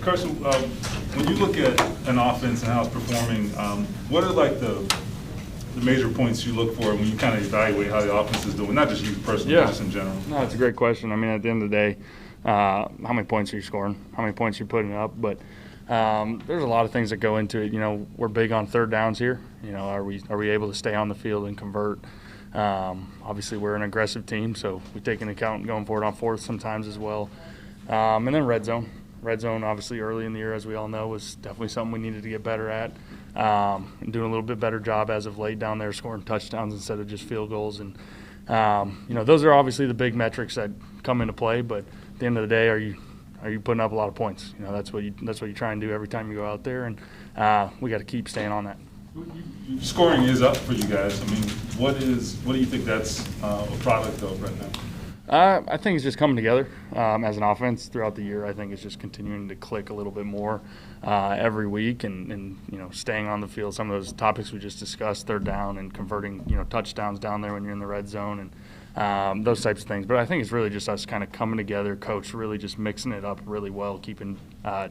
Carson, when you look at an offense and how it's performing, what are like the major points you look for when you kind of evaluate how the offense is doing? Not just you personally, but just in general. No, it's a great question. I mean, at the end of the day, how many points are you scoring? How many points are you putting up? But there's a lot of things that go into it. You know, we're big on third downs here. You know, are we able to stay on the field and convert? Obviously, we're an aggressive team, so we take into account going for it on fourth sometimes as well. And then red zone. Red zone, obviously, early in the year, as we all know, was definitely something we needed to get better at. And doing a little bit better job as of late down there, scoring touchdowns instead of just field goals. And you know, those are obviously the big metrics that come into play. But at the end of the day, are you putting up a lot of points? You know, that's what you try and do every time you go out there, and we got to keep staying on that. Scoring is up for you guys. I mean, what do you think that's a product of right now? I think it's just coming together as an offense throughout the year. I think it's just continuing to click a little bit more every week, and you know, staying on the field. Some of those topics we just discussed, third down and converting, you know, touchdowns down there when you're in the red zone, and those types of things. But I think it's really just us kind of coming together, coach really just mixing it up really well, keeping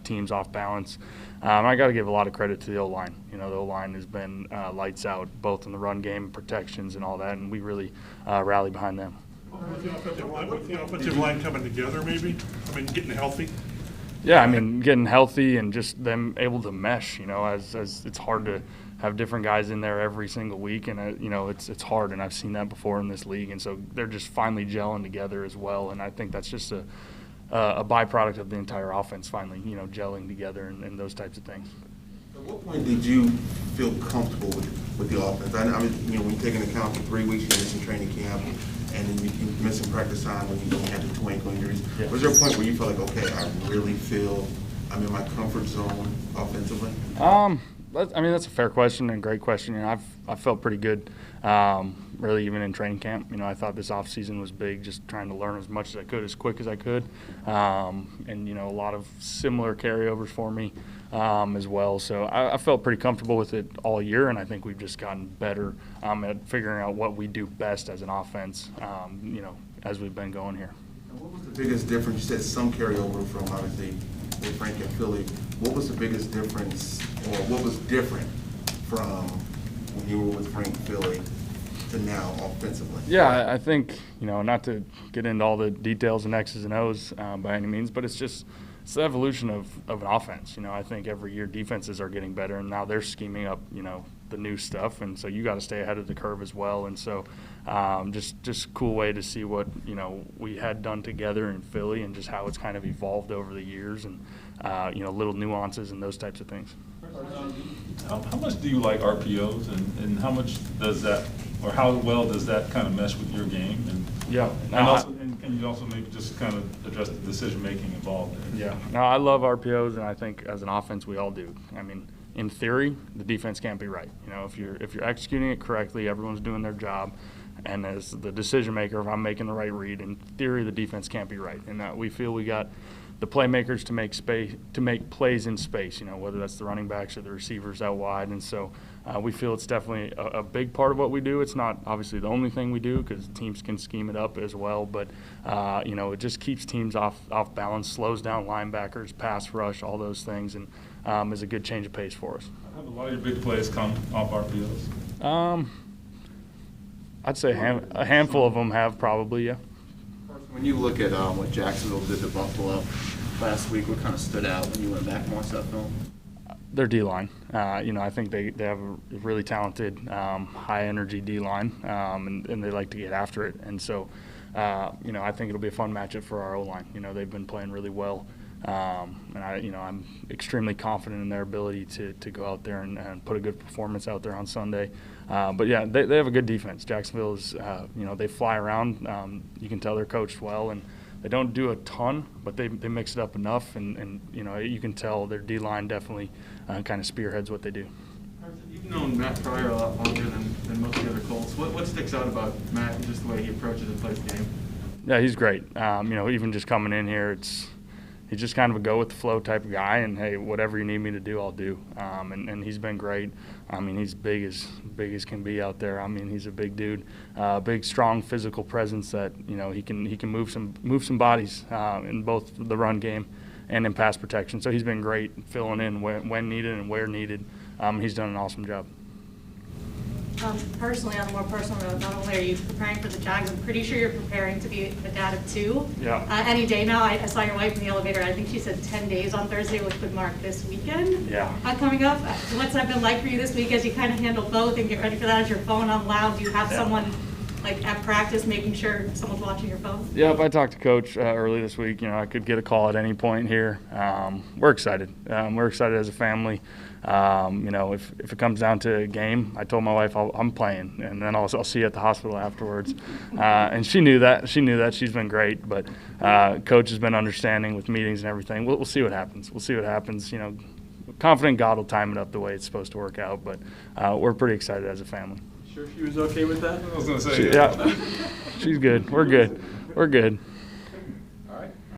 teams off balance. I got to give a lot of credit to the O-line. You know, the O-line has been lights out, both in the run game, protections, and all that, and we really rally behind them. With the offensive line coming together, maybe? I mean, getting healthy? Yeah, I mean, getting healthy and just them able to mesh, you know, as it's hard to have different guys in there every single week, and, you know, it's hard, and I've seen that before in this league, and so they're just finally gelling together as well, and I think that's just a byproduct of the entire offense finally, you know, gelling together and those types of things. At what point did you feel comfortable with the offense? I mean, you know, when you take into account for 3 weeks you're missing training camp, and then you missing practice time when you don't have the 2 ankle injuries. Yeah. Was there a point where you felt like, okay, I really feel I'm in my comfort zone offensively? I mean, that's a fair question and a great question. You know, I felt pretty good, really, even in training camp. You know, I thought this offseason was big, just trying to learn as much as I could, as quick as I could. And, you know, a lot of similar carryovers for me as well. So I felt pretty comfortable with it all year, and I think we've just gotten better at figuring out what we do best as an offense, you know, as we've been going here. And what was the biggest difference? You said some carryover from, obviously, with Frank and Philly. What was the biggest difference, or what was different from when you were with Frank and Philly to now offensively? Yeah, I think, you know, not to get into all the details and X's and O's by any means, but it's the evolution of an offense. You know, I think every year defenses are getting better, and now they're scheming up, you know, the new stuff, and so you got to stay ahead of the curve as well. And so just a cool way to see what, you know, we had done together in Philly and just how it's kind of evolved over the years, and you know, little nuances and those types of things. How much do you like RPOs, and how much does that, or how well does that kind of mesh with your game? And yeah, and can you also maybe just kind of address the decision making involved there? Yeah, no, I love RPOs, and I think as an offense we all do. I mean, in theory, the defense can't be right. You know, if you're executing it correctly, everyone's doing their job, and as the decision maker, if I'm making the right read, in theory, the defense can't be right. And we feel we got the playmakers to make plays in space. You know, whether that's the running backs or the receivers out wide, and so we feel it's definitely a big part of what we do. It's not obviously the only thing we do, because teams can scheme it up as well, but you know, it just keeps teams off balance, slows down linebackers, pass rush, all those things, and is a good change of pace for us. Have a lot of your big plays come off RPOs? I'd say a handful of them have probably, yeah. When you look at what Jacksonville did to Buffalo last week, what kind of stood out when you went back and watched that film? Their D-line. You know, I think they have a really talented, high-energy D-line, and they like to get after it. And so, you know, I think it'll be a fun matchup for our O-line. You know, they've been playing really well. And I'm extremely confident in their ability to go out there and put a good performance out there on Sunday. But yeah, they have a good defense. Jacksonville is, you know, they fly around. You can tell they're coached well, and they don't do a ton, but they mix it up enough, and you know, you can tell their D-line definitely kind of spearheads what they do. You've known Matt Pryor a lot longer than most of the other Colts. What sticks out about Matt and just the way he approaches and plays the game? Yeah, he's great. You know, even just coming in here, he's just kind of a go-with-the-flow type of guy, and, hey, whatever you need me to do, I'll do. And he's been great. I mean, he's big as can be out there. I mean, he's a big dude, big, strong, physical presence that, you know, he can move some bodies in both the run game and in pass protection. So he's been great filling in when needed and where needed. He's done an awesome job. Personally, on a more personal note, not only are you preparing for the Jags, I'm pretty sure you're preparing to be a dad of 2. Yeah. Any day now. I saw your wife in the elevator. I think she said 10 days on Thursday, which would mark this weekend. Yeah. Coming up. What's that been like for you this week as you kind of handle both and get ready for that? Is your phone on loud? Do you have someone like at practice making sure someone's watching your phone? Yep, I talked to Coach early this week. You know, I could get a call at any point here. We're excited. We're excited as a family. You know, if it comes down to a game, I told my wife I'm playing, and then I'll see you at the hospital afterwards. And she knew that. She's been great. But Coach has been understanding with meetings and everything. We'll see what happens. You know, confident God will time it up the way it's supposed to work out. But we're pretty excited as a family. Sure she was okay with that? I was gonna say. Yeah, she's good. We're good.